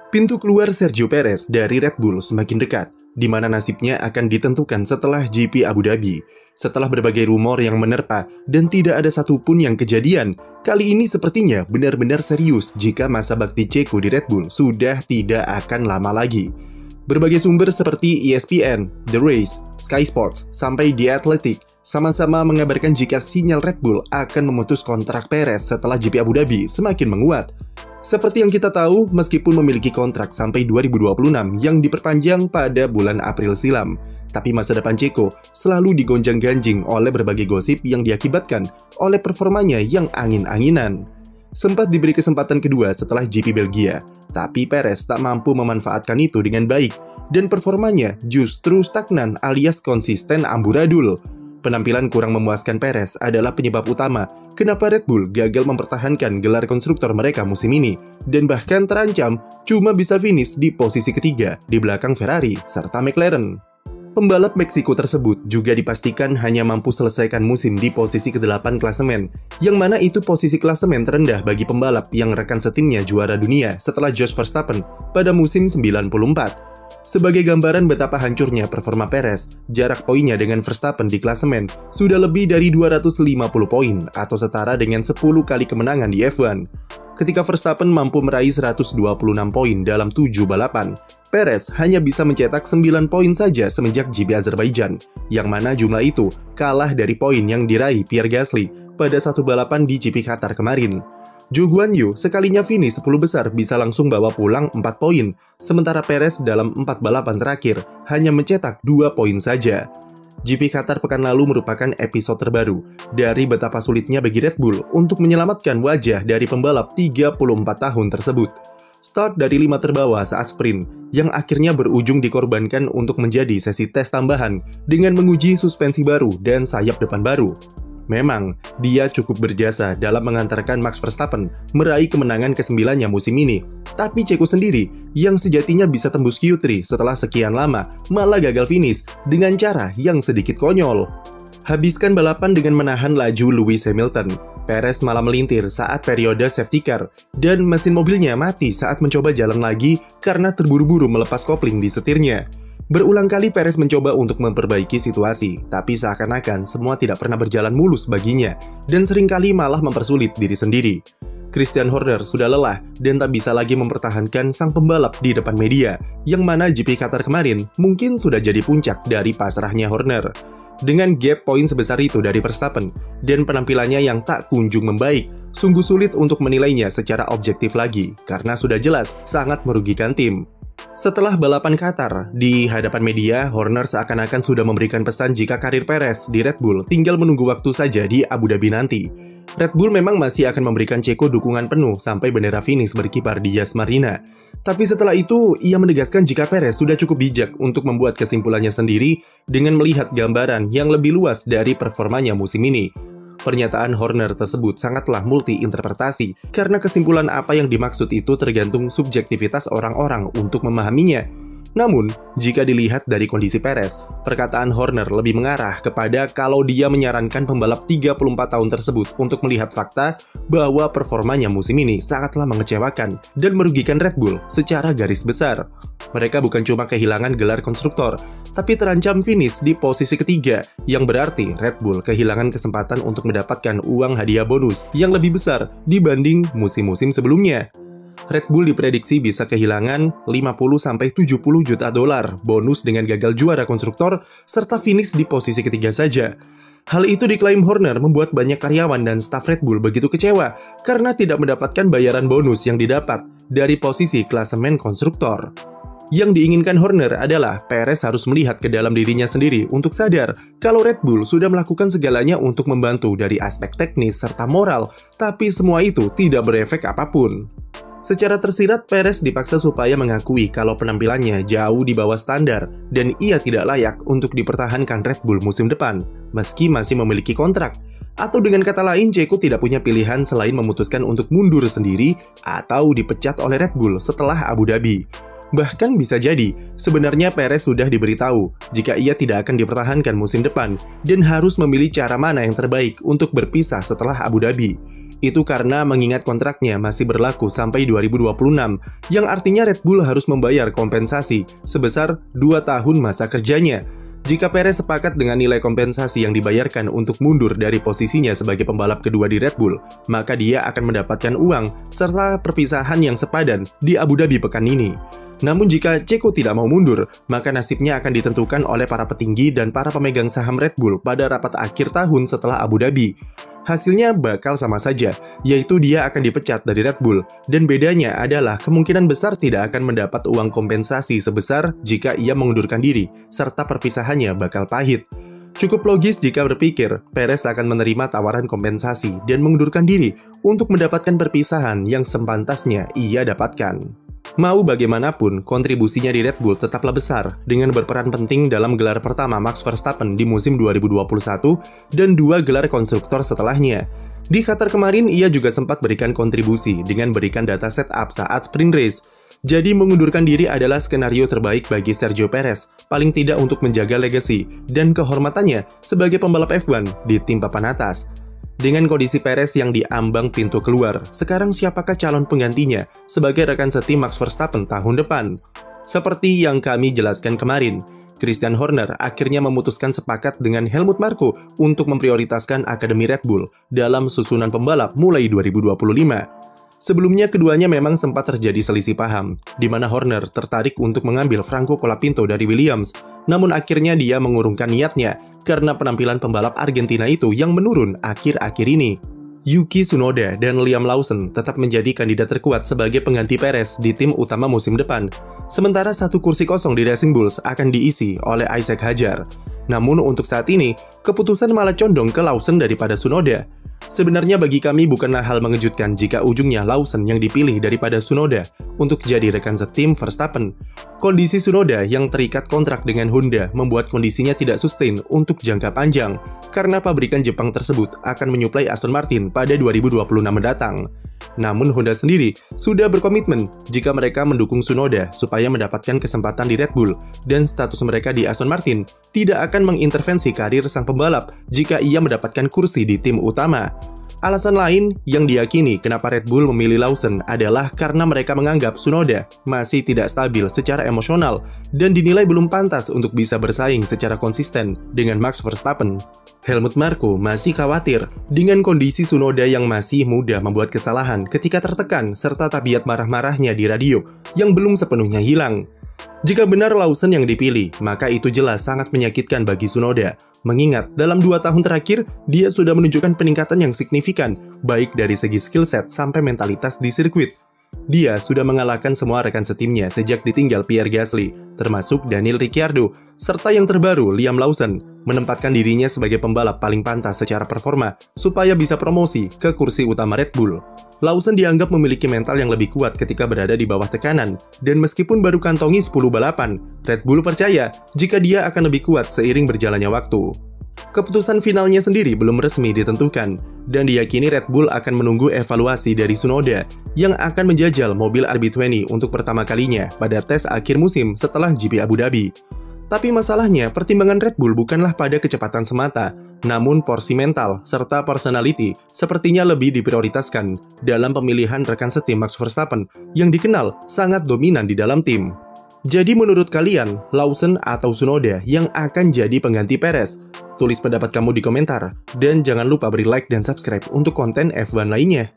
Pintu keluar Sergio Perez dari Red Bull semakin dekat, di mana nasibnya akan ditentukan setelah GP Abu Dhabi. Setelah berbagai rumor yang menerpa dan tidak ada satupun yang kejadian, kali ini sepertinya benar-benar serius jika masa bakti Checo di Red Bull sudah tidak akan lama lagi. Berbagai sumber seperti ESPN, The Race, Sky Sports, sampai The Athletic sama-sama mengabarkan jika sinyal Red Bull akan memutus kontrak Perez setelah GP Abu Dhabi semakin menguat. Seperti yang kita tahu, meskipun memiliki kontrak sampai 2026 yang diperpanjang pada bulan April silam, tapi masa depan Checo selalu digonjang-ganjing oleh berbagai gosip yang diakibatkan oleh performanya yang angin-anginan. Sempat diberi kesempatan kedua setelah GP Belgia, tapi Perez tak mampu memanfaatkan itu dengan baik, dan performanya justru stagnan alias konsisten amburadul. Penampilan kurang memuaskan Perez adalah penyebab utama kenapa Red Bull gagal mempertahankan gelar konstruktor mereka musim ini, dan bahkan terancam cuma bisa finish di posisi ketiga di belakang Ferrari serta McLaren. Pembalap Meksiko tersebut juga dipastikan hanya mampu selesaikan musim di posisi ke-8 klasemen, yang mana itu posisi klasemen terendah bagi pembalap yang rekan setimnya juara dunia setelah Jos Verstappen pada musim 94. Sebagai gambaran betapa hancurnya performa Perez, jarak poinnya dengan Verstappen di klasemen sudah lebih dari 250 poin atau setara dengan 10 kali kemenangan di F1. Ketika Verstappen mampu meraih 126 poin dalam 7 balapan, Perez hanya bisa mencetak 9 poin saja semenjak GP Azerbaijan, yang mana jumlah itu kalah dari poin yang diraih Pierre Gasly pada satu balapan di GP Qatar kemarin. Zhou Guanyu sekalinya finish 10 besar bisa langsung bawa pulang 4 poin, sementara Perez dalam 4 balapan terakhir hanya mencetak 2 poin saja. GP Qatar pekan lalu merupakan episode terbaru dari betapa sulitnya bagi Red Bull untuk menyelamatkan wajah dari pembalap 34 tahun tersebut. Start dari 5 terbawah saat sprint, yang akhirnya berujung dikorbankan untuk menjadi sesi tes tambahan dengan menguji suspensi baru dan sayap depan baru. Memang, dia cukup berjasa dalam mengantarkan Max Verstappen meraih kemenangan ke-9-nya musim ini. Tapi Checo sendiri, yang sejatinya bisa tembus Q3 setelah sekian lama, malah gagal finish dengan cara yang sedikit konyol. Habiskan balapan dengan menahan laju Lewis Hamilton, Perez malah melintir saat periode safety car, dan mesin mobilnya mati saat mencoba jalan lagi karena terburu-buru melepas kopling di setirnya. Berulang kali Perez mencoba untuk memperbaiki situasi, tapi seakan-akan semua tidak pernah berjalan mulus baginya, dan seringkali malah mempersulit diri sendiri. Christian Horner sudah lelah dan tak bisa lagi mempertahankan sang pembalap di depan media, yang mana GP Qatar kemarin mungkin sudah jadi puncak dari pasrahnya Horner. Dengan gap poin sebesar itu dari Verstappen, dan penampilannya yang tak kunjung membaik, sungguh sulit untuk menilainya secara objektif lagi, karena sudah jelas sangat merugikan tim. Setelah balapan Qatar, di hadapan media, Horner seakan-akan sudah memberikan pesan jika karir Perez di Red Bull tinggal menunggu waktu saja di Abu Dhabi nanti. Red Bull memang masih akan memberikan Checo dukungan penuh sampai bendera finish berkibar di Yas Marina. Tapi setelah itu, ia menegaskan jika Perez sudah cukup bijak untuk membuat kesimpulannya sendiri dengan melihat gambaran yang lebih luas dari performanya musim ini. Pernyataan Horner tersebut sangatlah multi-interpretasi, karena kesimpulan apa yang dimaksud itu tergantung subjektivitas orang-orang untuk memahaminya. Namun, jika dilihat dari kondisi Perez, perkataan Horner lebih mengarah kepada kalau dia menyarankan pembalap 34 tahun tersebut untuk melihat fakta bahwa performanya musim ini sangatlah mengecewakan dan merugikan Red Bull secara garis besar. Mereka bukan cuma kehilangan gelar konstruktor, tapi terancam finish di posisi ketiga, yang berarti Red Bull kehilangan kesempatan untuk mendapatkan uang hadiah bonus yang lebih besar dibanding musim-musim sebelumnya. Red Bull diprediksi bisa kehilangan 50-70 juta dolar bonus dengan gagal juara konstruktor serta finish di posisi ketiga saja. Hal itu diklaim Horner membuat banyak karyawan dan staf Red Bull begitu kecewa karena tidak mendapatkan bayaran bonus yang didapat dari posisi klasemen konstruktor. Yang diinginkan Horner adalah Perez harus melihat ke dalam dirinya sendiri untuk sadar kalau Red Bull sudah melakukan segalanya untuk membantu dari aspek teknis serta moral, tapi semua itu tidak berefek apapun. Secara tersirat, Perez dipaksa supaya mengakui kalau penampilannya jauh di bawah standar dan ia tidak layak untuk dipertahankan Red Bull musim depan, meski masih memiliki kontrak. Atau dengan kata lain, Checo tidak punya pilihan selain memutuskan untuk mundur sendiri atau dipecat oleh Red Bull setelah Abu Dhabi. Bahkan bisa jadi, sebenarnya Perez sudah diberitahu jika ia tidak akan dipertahankan musim depan dan harus memilih cara mana yang terbaik untuk berpisah setelah Abu Dhabi. Itu karena mengingat kontraknya masih berlaku sampai 2026, yang artinya Red Bull harus membayar kompensasi sebesar 2 tahun masa kerjanya. Jika Perez sepakat dengan nilai kompensasi yang dibayarkan untuk mundur dari posisinya sebagai pembalap kedua di Red Bull, maka dia akan mendapatkan uang serta perpisahan yang sepadan di Abu Dhabi pekan ini. Namun jika Checo tidak mau mundur, maka nasibnya akan ditentukan oleh para petinggi dan para pemegang saham Red Bull pada rapat akhir tahun setelah Abu Dhabi. Hasilnya bakal sama saja, yaitu dia akan dipecat dari Red Bull, dan bedanya adalah kemungkinan besar tidak akan mendapat uang kompensasi sebesar jika ia mengundurkan diri, serta perpisahannya bakal pahit. Cukup logis jika berpikir, Perez akan menerima tawaran kompensasi dan mengundurkan diri untuk mendapatkan perpisahan yang sepantasnya ia dapatkan. Mau bagaimanapun, kontribusinya di Red Bull tetaplah besar, dengan berperan penting dalam gelar pertama Max Verstappen di musim 2021 dan 2 gelar konstruktor setelahnya. Di Qatar kemarin, ia juga sempat berikan kontribusi dengan berikan data setup saat sprint race. Jadi mengundurkan diri adalah skenario terbaik bagi Sergio Perez, paling tidak untuk menjaga legasi dan kehormatannya sebagai pembalap F1 di tim papan atas. Dengan kondisi Perez yang diambang pintu keluar, sekarang siapakah calon penggantinya sebagai rekan setim Max Verstappen tahun depan? Seperti yang kami jelaskan kemarin, Christian Horner akhirnya memutuskan sepakat dengan Helmut Marko untuk memprioritaskan Akademi Red Bull dalam susunan pembalap mulai 2025. Sebelumnya keduanya memang sempat terjadi selisih paham, di mana Horner tertarik untuk mengambil Franco Colapinto dari Williams, namun akhirnya dia mengurungkan niatnya karena penampilan pembalap Argentina itu yang menurun akhir-akhir ini. Yuki Tsunoda dan Liam Lawson tetap menjadi kandidat terkuat sebagai pengganti Perez di tim utama musim depan, sementara satu kursi kosong di Racing Bulls akan diisi oleh Isaac Hadjar. Namun untuk saat ini, keputusan malah condong ke Lawson daripada Tsunoda. Sebenarnya bagi kami bukanlah hal mengejutkan jika ujungnya Lawson yang dipilih daripada Tsunoda untuk jadi rekan setim Verstappen. Kondisi Tsunoda yang terikat kontrak dengan Honda membuat kondisinya tidak sustain untuk jangka panjang, karena pabrikan Jepang tersebut akan menyuplai Aston Martin pada 2026 mendatang. Namun Honda sendiri sudah berkomitmen jika mereka mendukung Tsunoda supaya mendapatkan kesempatan di Red Bull, dan status mereka di Aston Martin tidak akan mengintervensi karir sang pembalap jika ia mendapatkan kursi di tim utama. Alasan lain yang diyakini kenapa Red Bull memilih Lawson adalah karena mereka menganggap Tsunoda masih tidak stabil secara emosional dan dinilai belum pantas untuk bisa bersaing secara konsisten dengan Max Verstappen. Helmut Marko masih khawatir dengan kondisi Tsunoda yang masih mudah membuat kesalahan ketika tertekan serta tabiat marah-marahnya di radio yang belum sepenuhnya hilang. Jika benar Lawson yang dipilih, maka itu jelas sangat menyakitkan bagi Tsunoda. Mengingat dalam 2 tahun terakhir, dia sudah menunjukkan peningkatan yang signifikan, baik dari segi skill set sampai mentalitas di sirkuit. Dia sudah mengalahkan semua rekan setimnya sejak ditinggal Pierre Gasly, termasuk Daniel Ricciardo, serta yang terbaru Liam Lawson, menempatkan dirinya sebagai pembalap paling pantas secara performa supaya bisa promosi ke kursi utama Red Bull. Lawson dianggap memiliki mental yang lebih kuat ketika berada di bawah tekanan, dan meskipun baru kantongi 10 balapan, Red Bull percaya jika dia akan lebih kuat seiring berjalannya waktu. Keputusan finalnya sendiri belum resmi ditentukan, dan diyakini Red Bull akan menunggu evaluasi dari Tsunoda yang akan menjajal mobil RB20 untuk pertama kalinya pada tes akhir musim setelah GP Abu Dhabi. Tapi masalahnya, pertimbangan Red Bull bukanlah pada kecepatan semata, namun porsi mental serta personality sepertinya lebih diprioritaskan dalam pemilihan rekan setim Max Verstappen yang dikenal sangat dominan di dalam tim. Jadi menurut kalian, Lawson atau Tsunoda yang akan jadi pengganti Perez? Tulis pendapat kamu di komentar, dan jangan lupa beri like dan subscribe untuk konten F1 lainnya.